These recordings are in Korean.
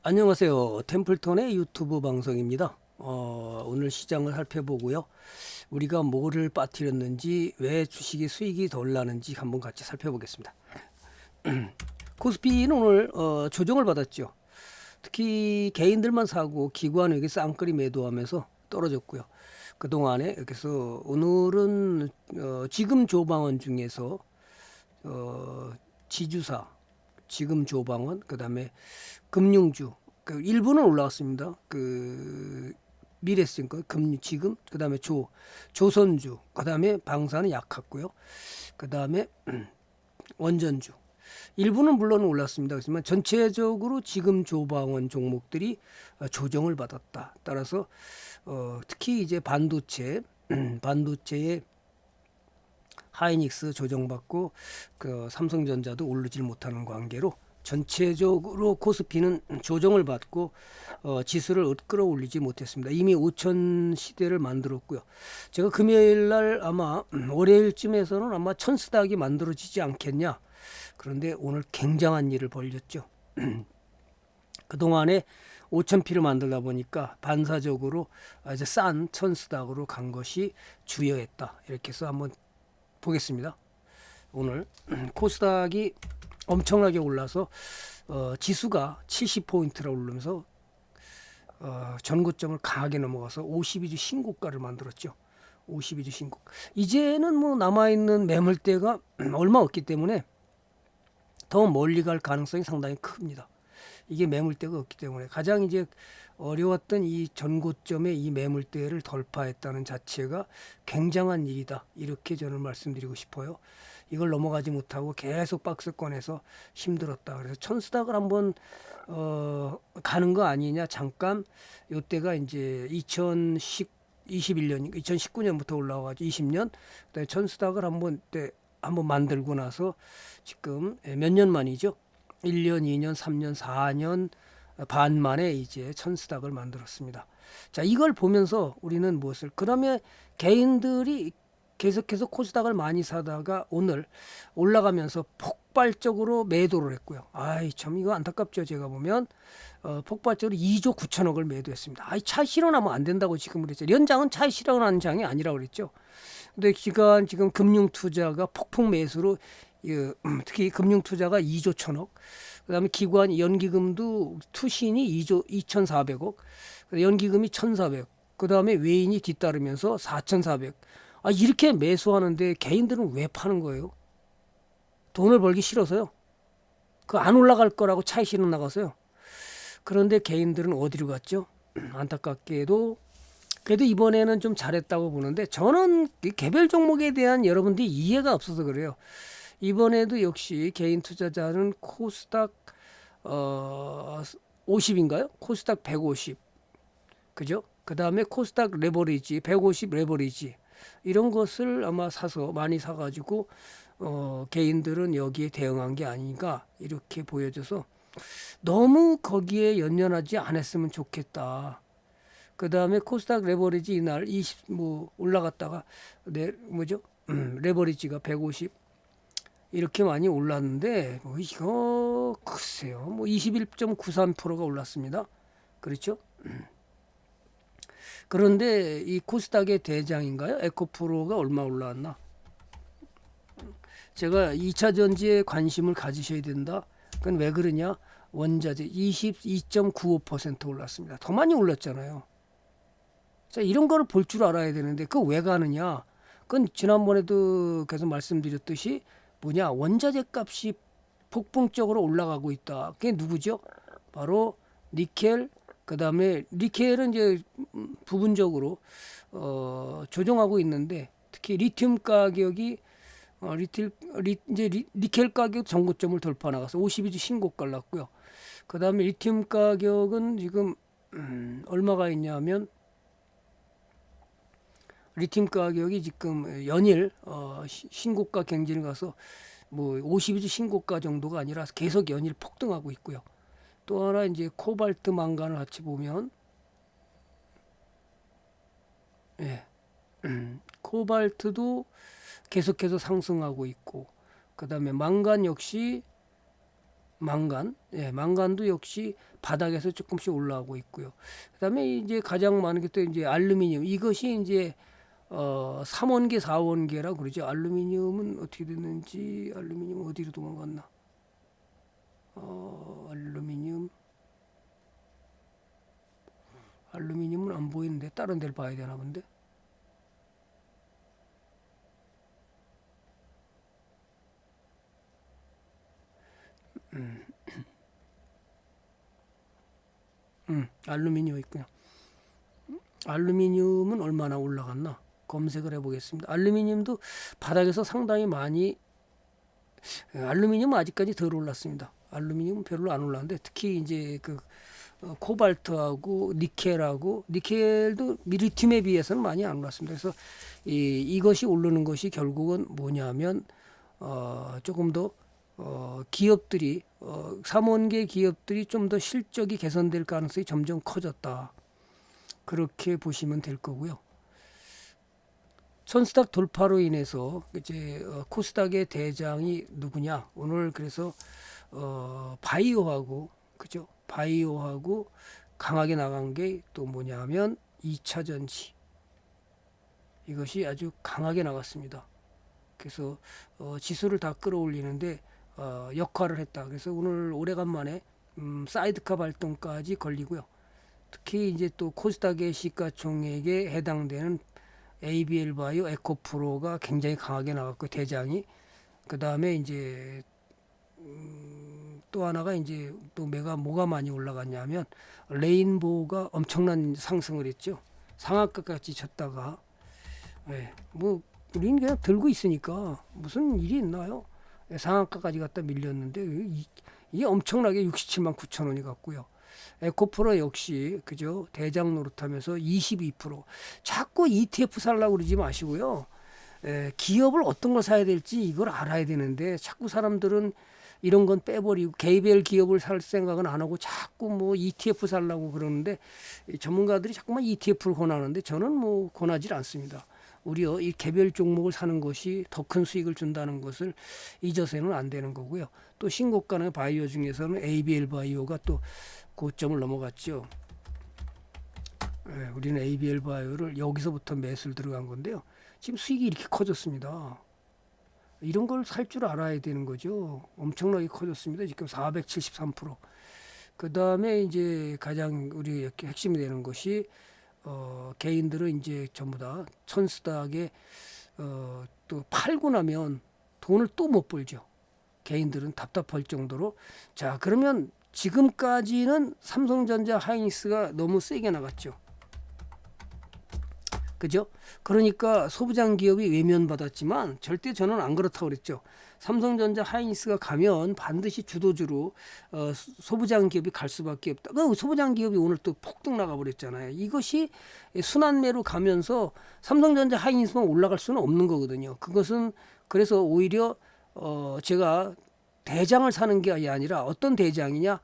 안녕하세요. 템플턴의 유튜브 방송입니다. 오늘 시장을 살펴보고요. 우리가 뭐를 빠뜨렸는지, 왜 주식의 수익이 덜 나는지 한번 같이 살펴보겠습니다. 코스피는 오늘 조정을 받았죠. 특히 개인들만 사고 기관은 여기 쌍끌이 매도하면서 떨어졌고요. 그동안에 그래서 오늘은 지금 조방원 중에서 지주사, 지금 조방원, 그다음에 금융주, 그 일부는 올라왔습니다. 그 미래증권, 금융 지금, 그다음에 조선주, 그다음에 방사는 약했고요. 그다음에 원전주. 일부는 물론 올랐습니다. 그렇지만 전체적으로 지금 조방원 종목들이 조정을 받았다. 따라서 특히 이제 반도체의 하이닉스 조정받고 그 삼성전자도 오르질 못하는 관계로 전체적으로 코스피는 조정을 받고 지수를 끌어올리지 못했습니다. 이미 5천 시대를 만들었고요. 제가 금요일 날 아마 월요일쯤에서는 아마 천스닥이 만들어지지 않겠냐. 그런데 오늘 굉장한 일을 벌였죠. 그동안에 5,000피를 만들다 보니까 반사적으로 이제 싼 천스닥으로 간 것이 주요했다. 이렇게 해서 한번 보겠습니다. 오늘 코스닥이 엄청나게 올라서 지수가 70포인트라 오르면서 전고점을 강하게 넘어가서 52주 신고가를 만들었죠. 52주 신고. 이제는 뭐 남아있는 매물대가 얼마 없기 때문에 더 멀리 갈 가능성이 상당히 큽니다. 이게 매물대가 없기 때문에 가장 이제 어려웠던 이 전고점의 이 매물대를 돌파했다는 자체가 굉장한 일이다. 이렇게 저는 말씀드리고 싶어요. 이걸 넘어가지 못하고 계속 박스권에서 힘들었다. 그래서 천스닥을 한번 가는 거 아니냐. 잠깐 요때가 이제 2019년부터 올라와가지고 20년 그다음에 천스닥을 한번 만들고 나서 지금 몇 년 만이죠. 1년, 2년, 3년, 4년 반 만에 이제 천스닥을 만들었습니다. 자, 이걸 보면서 우리는 무엇을, 그러면 개인들이 계속해서 코스닥을 많이 사다가 오늘 올라가면서 폭발적으로 매도를 했고요. 아이, 참 이거 안타깝죠. 제가 보면 폭발적으로 2조 9천억을 매도했습니다. 아이, 차 실현하면 안 된다고 지금 그랬죠. 연장은 차 실현하는 장이 아니라고 그랬죠. 근데 지금 금융 투자가 폭풍 매수로 특히 금융 투자가 2조 1천억, 그다음에 기관 연기금도 투신이 2조 2,400억, 연기금이 1,400, 그다음에 외인이 뒤따르면서 4,400. 아, 이렇게 매수하는데 개인들은 왜 파는 거예요? 돈을 벌기 싫어서요. 그 안 올라갈 거라고 차에 실어 나가서요. 그런데 개인들은 어디로 갔죠? 안타깝게도 그래도 이번에는 좀 잘했다고 보는데 저는 개별 종목에 대한 여러분들이 이해가 없어서 그래요. 이번에도 역시 개인 투자자는 코스닥 50인가요? 코스닥 150. 그죠? 그다음에 코스닥 레버리지 150 레버리지 이런 것을 아마 사서 많이 사가지고 개인들은 여기에 대응한 게 아닌가 이렇게 보여져서 너무 거기에 연연하지 않았으면 좋겠다. 그다음에 코스닥 레버리지 이날 20 뭐 올라갔다가 레버리지가 150 이렇게 많이 올랐는데 뭐 이거 글쎄요. 뭐 21.93%가 올랐습니다. 그렇죠? 그런데 이 코스닥의 대장인가요? 에코프로가 얼마 올라왔나? 제가 2차 전지에 관심을 가지셔야 된다. 그건 왜 그러냐? 원자재 22.95% 올랐습니다. 더 많이 올랐잖아요. 자, 이런 거를 볼 줄 알아야 되는데 그 왜 가느냐? 그건 지난번에도 계속 말씀드렸듯이 원자재 값이 폭풍적으로 올라가고 있다. 그게 누구죠? 바로 니켈. 그다음에 니켈은 이제 부분적으로 조정하고 있는데 특히 리튬 가격이 니켈 가격 전고점을 돌파 나가서 52주 신고가를 났고요. 그다음에 리튬 가격은 지금 얼마가 있냐면 리튬 가격이 지금 연일 신고가 경진을 가서 뭐 52주 신고가 정도가 아니라 계속 연일 폭등하고 있고요. 또 하나 이제 코발트 망간을 같이 보면 코발트도 계속해서 상승하고 있고 그다음에 망간 역시 망간, 예, 망간도 역시 바닥에서 조금씩 올라오고 있고요. 그다음에 이제 가장 많은 게 또 이제 알루미늄. 이것이 이제 3원계, 4원계라고 그러죠. 알루미늄은 어떻게 됐는지, 알루미늄 어디로 도망갔나? 알루미늄, 알루미늄은 안 보이는데 다른 데를 봐야 되나 본데. 알루미늄 있고요. 알루미늄은 얼마나 올라갔나? 검색을 해보겠습니다. 알루미늄도 바닥에서 상당히 많이, 알루미늄은 아직까지 덜 올랐습니다. 알루미늄은 별로 안 올랐는데 특히 이제 그 코발트하고 니켈하고, 니켈도 리튬에 비해서는 많이 안 올랐습니다. 그래서 이것이 오르는 것이 결국은 뭐냐면 조금 더 기업들이 3원계 기업들이 좀 더 실적이 개선될 가능성이 점점 커졌다. 그렇게 보시면 될 거고요. 천스닥 돌파로 인해서 이제 코스닥의 대장이 누구냐? 오늘 그래서 바이오하고, 그죠? 바이오하고 강하게 나간 게 또 뭐냐면 2차 전지. 이것이 아주 강하게 나갔습니다. 그래서 지수를 다 끌어올리는데 역할을 했다. 그래서 오늘 오래간만에 사이드카 발동까지 걸리고요. 특히 이제 또 코스닥의 시가총액에 해당되는 ABL 바이오, 에코프로가 굉장히 강하게 나갔고 대장이, 그 다음에 이제 또 하나가 이제 또 뭐가 많이 올라갔냐면 레인보우가 엄청난 상승을 했죠. 상한가까지 쳤다가, 예, 뭐 우리는 그냥 들고 있으니까 무슨 일이 있나요? 예, 상한가까지 갔다 밀렸는데 이게 엄청나게 67만 9천 원이 갔고요. 에코프로 역시 그죠, 대장 노릇하면서 22%. 자꾸 ETF 살라고 그러지 마시고요. 기업을 어떤 걸 사야 될지 이걸 알아야 되는데 자꾸 사람들은 이런 건 빼버리고 개별 기업을 살 생각은 안 하고 자꾸 뭐 ETF 살라고 그러는데, 전문가들이 자꾸만 ETF를 권하는데 저는 뭐 권하지 않습니다. 오히려 이 개별 종목을 사는 것이 더 큰 수익을 준다는 것을 잊어서는 안 되는 거고요. 또 신고가는 바이오 중에서는 ABL 바이오가 또 고점을 넘어갔죠. 우리는 ABL 바이오를 여기서부터 매수를 들어간 건데요. 지금 수익이 이렇게 커졌습니다. 이런 걸 살 줄 알아야 되는 거죠. 엄청나게 커졌습니다. 지금 473%. 그 다음에 이제 가장 우리 핵심이 되는 것이 개인들은 이제 전부 다 천스닥에 또 팔고 나면 돈을 또 못 벌죠. 개인들은 답답할 정도로. 자, 그러면 지금까지는 삼성전자 하이닉스가 너무 세게 나갔죠. 그죠? 그러니까 소부장 기업이 외면받았지만 절대 저는 안 그렇다고 그랬죠. 삼성전자 하이닉스가 가면 반드시 주도주로 소부장 기업이 갈 수밖에 없다. 그 소부장 기업이 오늘 또 폭등 나가버렸잖아요. 이것이 순환매로 가면서 삼성전자 하이닉스만 올라갈 수는 없는 거거든요. 그것은 그래서 오히려 제가 대장을 사는 게 아니라 어떤 대장이냐,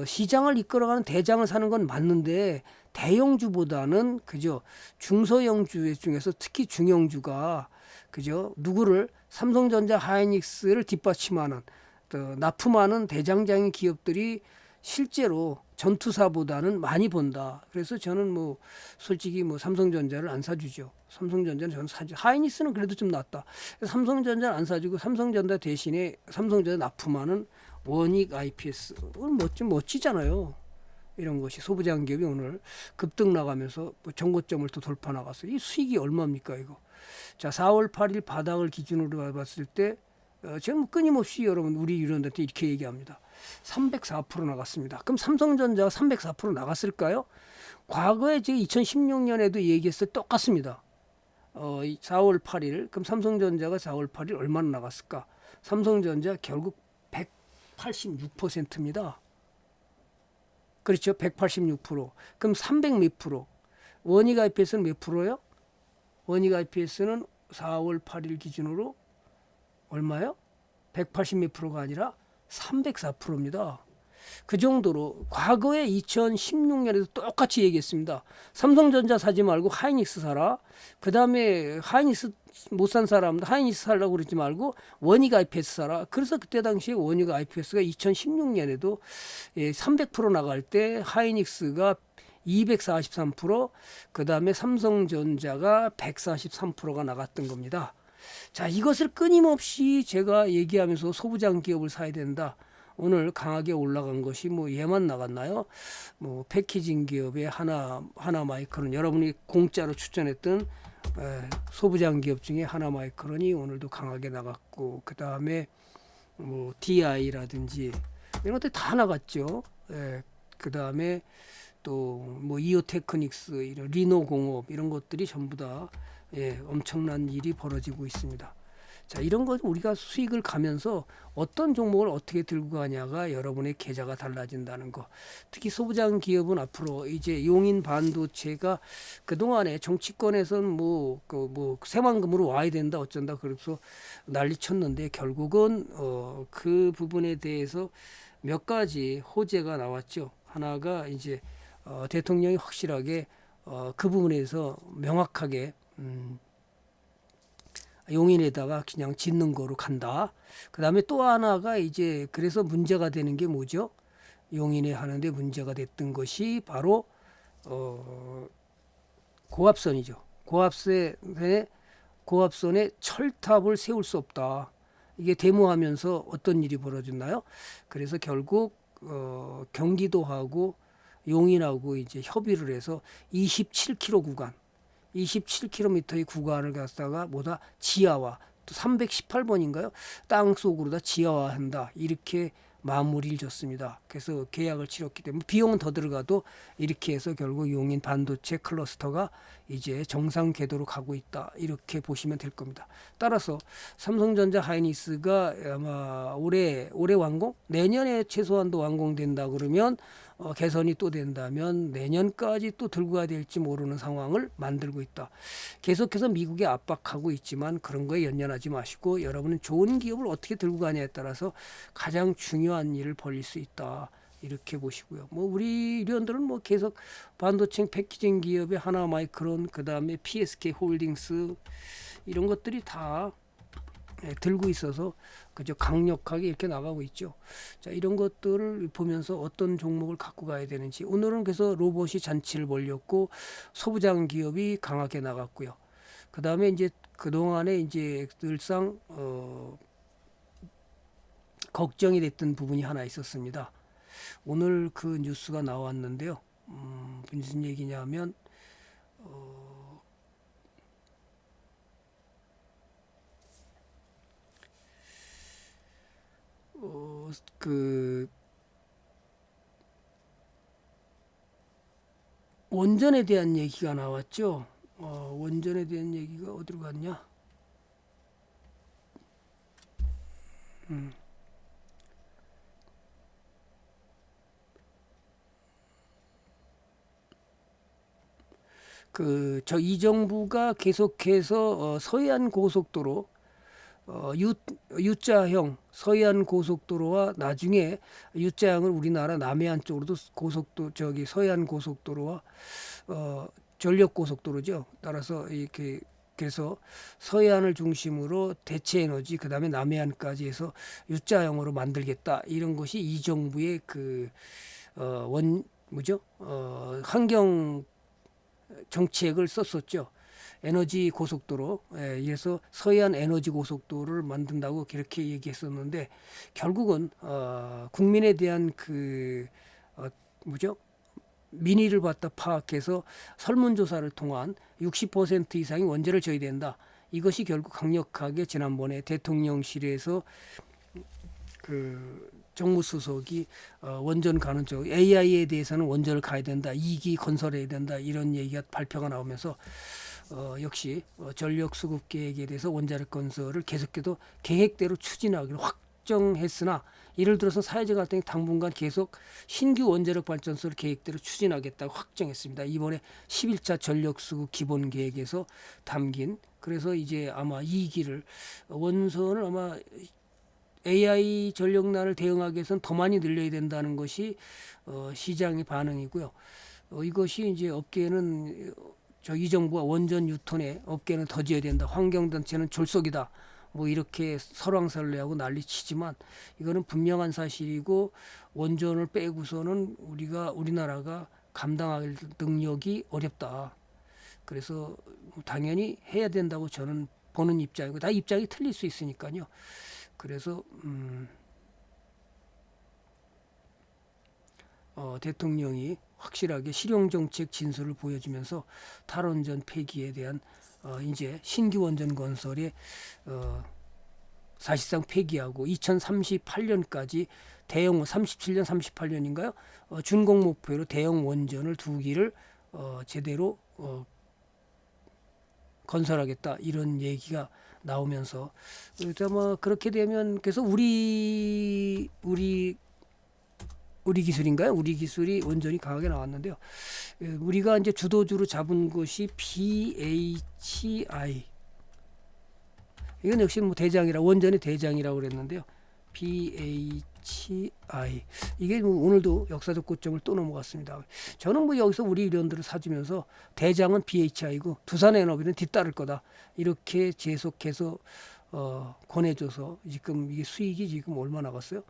시장을 이끌어가는 대장을 사는 건 맞는데 대형주보다는 그죠, 중소형주 중에서 특히 중형주가 그죠, 누구를 삼성전자 하이닉스를 뒷받침하는 또 납품하는 대장장인 기업들이 실제로 전투사보다는 많이 본다. 그래서 저는 뭐 솔직히 뭐 삼성전자를 안 사주죠. 삼성전자는 저는 사죠. 하이닉스는 그래도 좀 낫다. 삼성전자는 안 사주고 삼성전자 대신에 삼성전자 납품하는 원익 IPS 멋지잖아요. 이런 것이 소부장 기업이 오늘 급등 나가면서 뭐 정고점을 또 돌파 나갔어요. 이 수익이 얼마입니까 이거? 자, 4월 8일 바닥을 기준으로 봤을 때 저는 끊임없이 여러분 우리 유료한테 이렇게 얘기합니다. 304% 나갔습니다. 그럼 삼성전자가 304% 나갔을까요? 과거에 제가 2016년에도 얘기했을 때 똑같습니다. 4월 8일 그럼 삼성전자가 4월 8일 얼마나 나갔을까? 삼성전자 결국 186%입니다. 그렇죠. 186%. 그럼 300 몇 프로. 원익 IPS는 몇 프로요? 원익 IPS는 4월 8일 기준으로 얼마요? 180 몇 프로가 아니라 304%입니다. 그 정도로 과거에 2016년에도 똑같이 얘기했습니다. 삼성전자 사지 말고 하이닉스 사라. 그 다음에 하이닉스 못 산 사람들 하이닉스 살라고 그러지 말고 원익 IPS 사라. 그래서 그때 당시에 원익 IPS가 2016년에도 300% 나갈 때 하이닉스가 243%, 그 다음에 삼성전자가 143%가 나갔던 겁니다. 자, 이것을 끊임없이 제가 얘기하면서 소부장 기업을 사야 된다. 오늘 강하게 올라간 것이 뭐 얘만 나갔나요? 뭐 패키징 기업의 하나마이크론, 여러분이 공짜로 추천했던 소부장 기업 중에 하나마이크론이 오늘도 강하게 나갔고, 그 다음에 뭐 DI라든지 이런 것들 다 나갔죠. 그 다음에 또 뭐 이오테크닉스, 이런 리노공업 이런 것들이 전부 다 엄청난 일이 벌어지고 있습니다. 자, 이런 것 우리가 수익을 가면서 어떤 종목을 어떻게 들고 가냐가 여러분의 계좌가 달라진다는 거. 특히 소부장 기업은 앞으로 이제 용인 반도체가 그동안에 정치권에서는 뭐 새만금으로 와야 된다 어쩐다 그래서 난리 쳤는데 결국은 그 부분에 대해서 몇 가지 호재가 나왔죠. 하나가 이제 대통령이 확실하게 그 부분에서 명확하게 용인에다가 그냥 짓는 거로 간다. 그 다음에 또 하나가 이제 그래서 문제가 되는 게 뭐죠? 용인에 하는데 문제가 됐던 것이 바로 고압선이죠. 고압선에 철탑을 세울 수 없다. 이게 데모하면서 어떤 일이 벌어졌나요? 그래서 결국 경기도하고 용인하고 이제 협의를 해서 27km 구간, 27km의 구간을 갖다가 뭐다 지하화, 또 318번인가요? 땅 속으로다 지하화한다. 이렇게 마무리를 줬습니다. 그래서 계약을 치렀기 때문에 비용은 더 들어가도 이렇게 해서 결국 용인 반도체 클러스터가 이제 정상 궤도로 가고 있다. 이렇게 보시면 될 겁니다. 따라서 삼성전자 하이닉스가 아마 올해 완공? 내년에 최소한도 완공된다 그러면 개선이 또 된다면 내년까지 또 들고 가야 될지 모르는 상황을 만들고 있다. 계속해서 미국에 압박하고 있지만 그런 거에 연연하지 마시고 여러분은 좋은 기업을 어떻게 들고 가냐에 따라서 가장 중요한 일을 벌일 수 있다. 이렇게 보시고요. 뭐 우리 위원들은 뭐 계속 반도체 패키징 기업의 하나마이크론, 그 다음에 PSK 홀딩스 이런 것들이 다 들고 있어서 그저 강력하게 이렇게 나가고 있죠. 자, 이런 것들을 보면서 어떤 종목을 갖고 가야 되는지. 오늘은 그래서 로봇이 잔치를 벌였고 소부장 기업이 강하게 나갔고요. 그 다음에 이제 그 동안에 이제 늘상 걱정이 됐던 부분이 하나 있었습니다. 오늘 그 뉴스가 나왔는데요. 무슨 얘기냐면 그 원전에 대한 얘기가 나왔죠. 원전에 대한 얘기가 어디로 갔냐? 이 정부가 계속해서 서해안 고속도로 U자형 서해안 고속도로와 나중에 U자형을 우리나라 남해안 쪽으로도 서해안 고속도로와 전력 고속도로죠. 따라서 이렇게 그래서 서해안을 중심으로 대체 에너지 그다음에 남해안까지 해서 U자형으로 만들겠다. 이런 것이 이 정부의 환경 정책을 썼었죠. 에너지 고속도로, 그래서 서해안 에너지 고속도로를 만든다고 그렇게 얘기했었는데 결국은 국민에 대한 민의를 받다 파악해서 설문조사를 통한 60% 이상이 원전을 져야 된다. 이것이 결국 강력하게 지난번에 대통령실에서 정무수석이 원전 가는 쪽 AI에 대해서는 원전을 가야 된다. 2기 건설해야 된다. 이런 얘기가 발표가 나오면서 역시 전력 수급 계획에 대해서 원자력 건설을 계속해도 계획대로 추진하기로 확정했으나 예를 들어서 사회적 갈등이 당분간 계속 신규 원자력 발전소를 계획대로 추진하겠다고 확정했습니다. 이번에 11차 전력 수급 기본 계획에서 담긴 그래서 이제 아마 2기를 원선을 아마 AI 전력난을 대응하기 위해서는 더 많이 늘려야 된다는 것이 시장의 반응이고요. 이것이 이제 업계는 이 정부와 원전 유턴에 업계는 더 지어야 된다. 환경단체는 졸속이다. 뭐 이렇게 설왕설래하고 난리치지만 이거는 분명한 사실이고 원전을 빼고서는 우리나라가 감당할 능력이 어렵다. 그래서 당연히 해야 된다고 저는 보는 입장이고 다 입장이 틀릴 수 있으니까요. 그래서 대통령이 확실하게 실용정책 진술을 보여주면서 탈원전 폐기에 대한 이제 신규 원전 건설에 사실상 폐기하고 2038년까지 대형 37년 38년인가요? 준공 목표로 대형 원전을 2기를 제대로 건설하겠다 이런 얘기가 나오면서 아마 그렇게 되면 그래서 우리 기술인가요? 우리 기술이 원전이 강하게 나왔는데요. 우리가 이제 주도주로 잡은 것이 BHI. 이건 역시 뭐 대장이라 원전의 대장이라고 그랬는데요. BHI 이게 뭐 오늘도 역사적 고점을 또 넘어갔습니다. 저는 뭐 여기서 우리 의원들을 사주면서 대장은 BHI고 두산에너비는 뒤따를 거다 이렇게 계속해서 권해줘서 지금 이게 수익이 지금 얼마 나갔어요?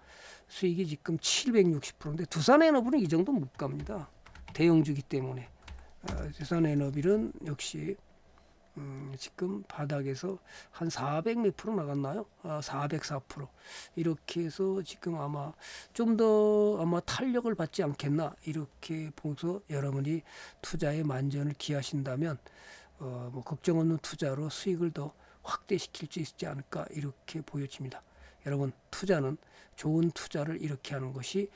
수익이 지금 760%인데 두산에너비는 이 정도 못 갑니다. 대형주기 때문에 두산에너비는 역시 지금 바닥에서 한 400 몇 프로 나갔나요? 404% 이렇게 해서 지금 아마 좀 더 아마 탄력을 받지 않겠나 이렇게 보면서 여러분이 투자에 만전을 기하신다면 뭐 걱정 없는 투자로 수익을 더 확대시킬 수 있지 않을까 이렇게 보여집니다. 여러분 투자는 좋은 투자를 이렇게 하는 것이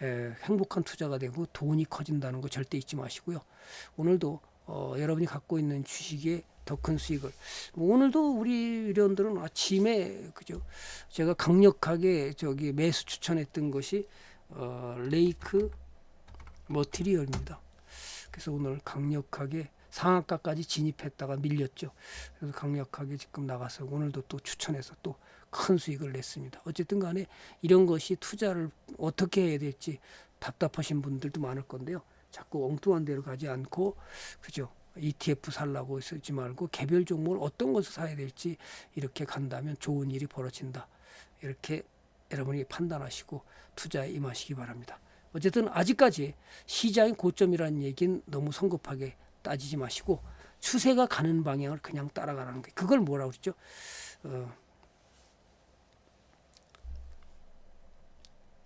행복한 투자가 되고 돈이 커진다는 거 절대 잊지 마시고요. 오늘도 여러분이 갖고 있는 주식에 더 큰 수익을 오늘도 우리 의원들은 아침에 그죠 제가 강력하게 매수 추천했던 것이 레이크 머티리얼입니다. 그래서 오늘 강력하게 상한가까지 진입했다가 밀렸죠. 그래서 강력하게 지금 나가서 오늘도 또 추천해서 또 큰 수익을 냈습니다. 어쨌든 간에 이런 것이 투자를 어떻게 해야 될지 답답하신 분들도 많을 건데요. 자꾸 엉뚱한 데로 가지 않고 그죠? ETF 살라고 쓰지 말고 개별 종목을 어떤 것을 사야 될지 이렇게 간다면 좋은 일이 벌어진다. 이렇게 여러분이 판단하시고 투자에 임하시기 바랍니다. 어쨌든 아직까지 시장의 고점이라는 얘기는 너무 성급하게 따지지 마시고 추세가 가는 방향을 그냥 따라가라는 거예요. 그걸 뭐라고 그러죠?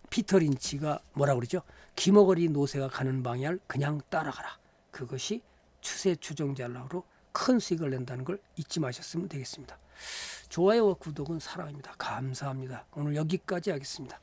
피터 린치가 뭐라고 그러죠? 기머거리 노새가 가는 방향을 그냥 따라가라. 그것이 추세 추종 전략으로 큰 수익을 낸다는 걸 잊지 마셨으면 되겠습니다. 좋아요와 구독은 사랑입니다. 감사합니다. 오늘 여기까지 하겠습니다.